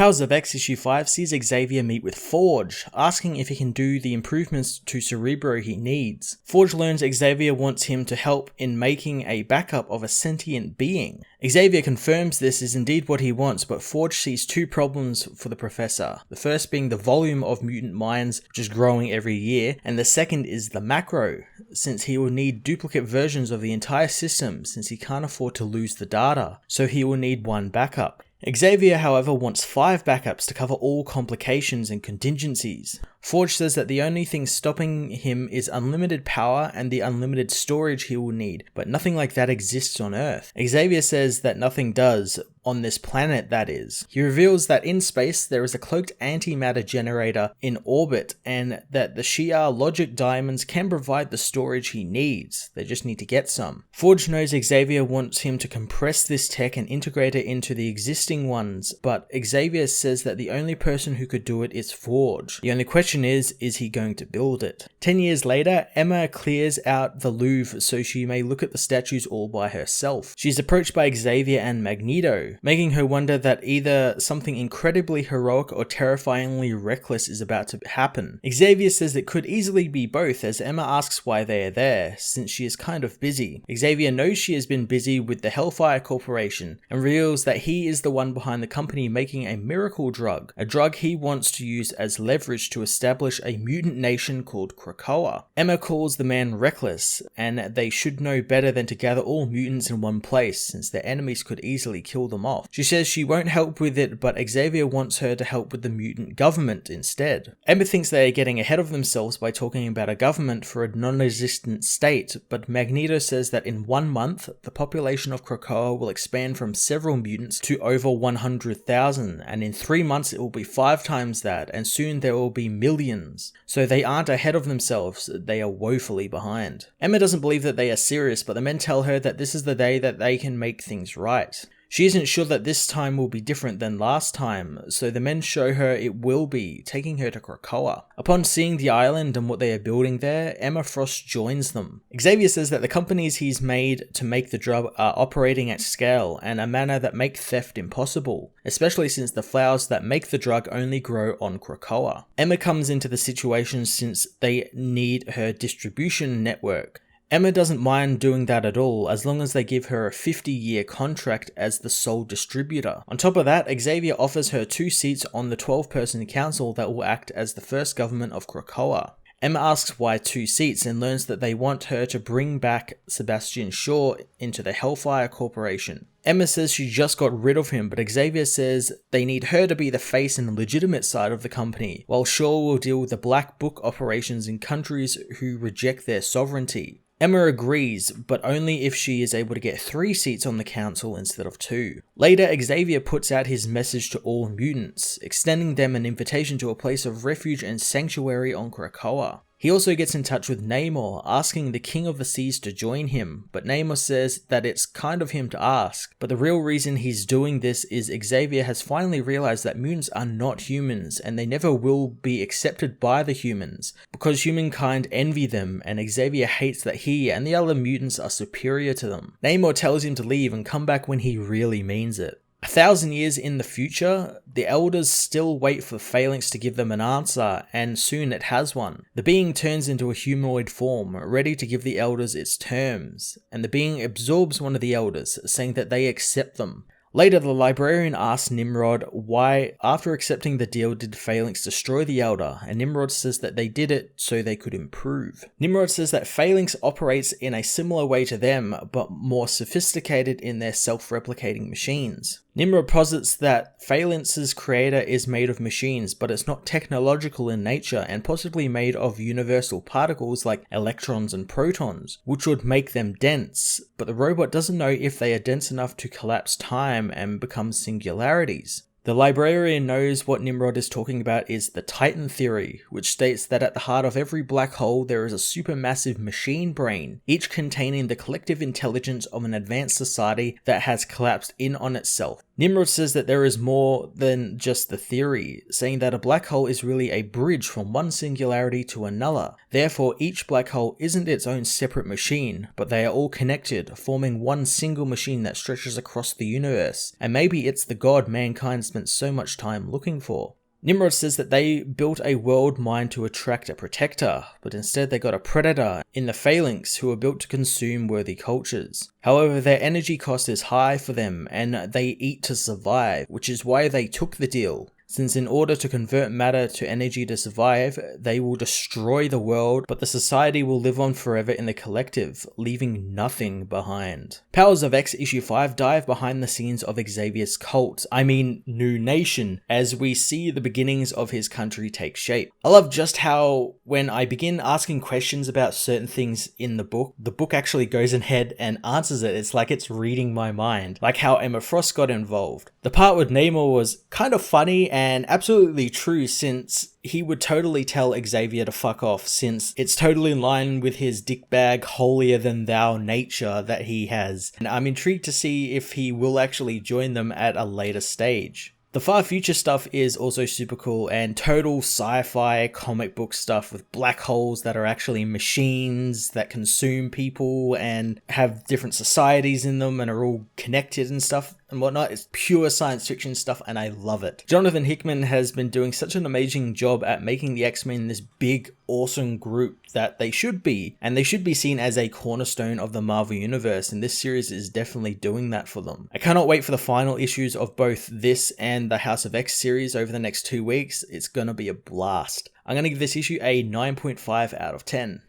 Powers of X issue 5 sees Xavier meet with Forge, asking if he can do the improvements to Cerebro he needs. Forge learns Xavier wants him to help in making a backup of a sentient being. Xavier confirms this is indeed what he wants, but Forge sees two problems for the professor. The first being the volume of mutant minds just growing every year, and the second is the macro, since he will need duplicate versions of the entire system since he can't afford to lose the data, so he will need one backup. Xavier, however, wants 5 backups to cover all complications and contingencies. Forge says that the only thing stopping him is unlimited power and the unlimited storage he will need, but nothing like that exists on Earth. Xavier says that nothing does, on this planet that is. He reveals that in space there is a cloaked antimatter generator in orbit and that the Shi'ar logic diamonds can provide the storage he needs. They just need to get some. Forge knows Xavier wants him to compress this tech and integrate it into the existing ones, but Xavier says that the only person who could do it is Forge. The only question is he going to build it? 10 years later, Emma clears out the Louvre so she may look at the statues all by herself. She's approached by Xavier and Magneto, making her wonder that either something incredibly heroic or terrifyingly reckless is about to happen. Xavier says it could easily be both, as Emma asks why they are there, since she is kind of busy. Xavier knows she has been busy with the Hellfire Corporation, and reveals that he is the one behind the company making a miracle drug, a drug he wants to use as leverage to establish a mutant nation called Krakoa. Emma calls the man reckless, and they should know better than to gather all mutants in one place, since their enemies could easily kill them off. She says she won't help with it, but Xavier wants her to help with the mutant government instead. Emma thinks they are getting ahead of themselves by talking about a government for a non-existent state, but Magneto says that in 1 month, the population of Krakoa will expand from several mutants to over 100,000, and in 3 months it will be 5 times that, and soon there will be millions. So they aren't ahead of themselves, they are woefully behind. Emma doesn't believe that they are serious, but the men tell her that this is the day that they can make things right. She isn't sure that this time will be different than last time, so the men show her it will be, taking her to Krakoa. Upon seeing the island and what they are building there, Emma Frost joins them. Xavier says that the companies he's made to make the drug are operating at scale and a manner that make theft impossible, especially since the flowers that make the drug only grow on Krakoa. Emma comes into the situation since they need her distribution network. Emma doesn't mind doing that at all, as long as they give her a 50-year contract as the sole distributor. On top of that, Xavier offers her 2 seats on the 12-person council that will act as the first government of Krakoa. Emma asks why 2 seats and learns that they want her to bring back Sebastian Shaw into the Hellfire Corporation. Emma says she just got rid of him, but Xavier says they need her to be the face and legitimate side of the company, while Shaw will deal with the Black Book operations in countries who reject their sovereignty. Emma agrees, but only if she is able to get 3 seats on the council instead of 2. Later, Xavier puts out his message to all mutants, extending them an invitation to a place of refuge and sanctuary on Krakoa. He also gets in touch with Namor, asking the King of the Seas to join him, but Namor says that it's kind of him to ask. But the real reason he's doing this is Xavier has finally realized that mutants are not humans, and they never will be accepted by the humans, because humankind envy them, and Xavier hates that he and the other mutants are superior to them. Namor tells him to leave and come back when he really means it. 1,000 years in the future, the Elders still wait for Phalanx to give them an answer, and soon it has one. The being turns into a humanoid form, ready to give the Elders its terms, and the being absorbs one of the Elders, saying that they accept them. Later, the librarian asks Nimrod why, after accepting the deal, did Phalanx destroy the Elder, and Nimrod says that they did it so they could improve. Nimrod says that Phalanx operates in a similar way to them, but more sophisticated in their self-replicating machines. Nimrod posits that Phalanx's creator is made of machines, but it's not technological in nature and possibly made of universal particles like electrons and protons, which would make them dense, but the robot doesn't know if they are dense enough to collapse time and become singularities. The librarian knows what Nimrod is talking about is the Titan theory, which states that at the heart of every black hole there is a supermassive machine brain, each containing the collective intelligence of an advanced society that has collapsed in on itself. Nimrod says that there is more than just the theory, saying that a black hole is really a bridge from one singularity to another. Therefore, each black hole isn't its own separate machine, but they are all connected, forming one single machine that stretches across the universe, and maybe it's the god mankind spent so much time looking for. Nimrod says that they built a world mind to attract a protector, but instead they got a predator in the phalanx who are built to consume worthy cultures. However, their energy cost is high for them and they eat to survive, which is why they took the deal. Since in order to convert matter to energy to survive, they will destroy the world, but the society will live on forever in the collective, leaving nothing behind. Powers of X issue 5 dive behind the scenes of Xavier's cult, New Nation, as we see the beginnings of his country take shape. I love just how when I begin asking questions about certain things in the book actually goes ahead and answers it. It's like it's reading my mind, like how Emma Frost got involved. The part with Namor was kind of funny and absolutely true, since he would totally tell Xavier to fuck off, since it's totally in line with his dickbag holier than thou nature that he has. And I'm intrigued to see if he will actually join them at a later stage. The far future stuff is also super cool and total sci-fi comic book stuff with black holes that are actually machines that consume people and have different societies in them and are all connected and stuff and whatnot. It's pure science fiction stuff and I love it. Jonathan Hickman has been doing such an amazing job at making the X-Men this big, awesome group that they should be, and they should be seen as a cornerstone of the Marvel Universe, and this series is definitely doing that for them. I cannot wait for the final issues of both this and the House of X series over the next 2 weeks. It's gonna be a blast. I'm gonna give this issue a 9.5 out of 10.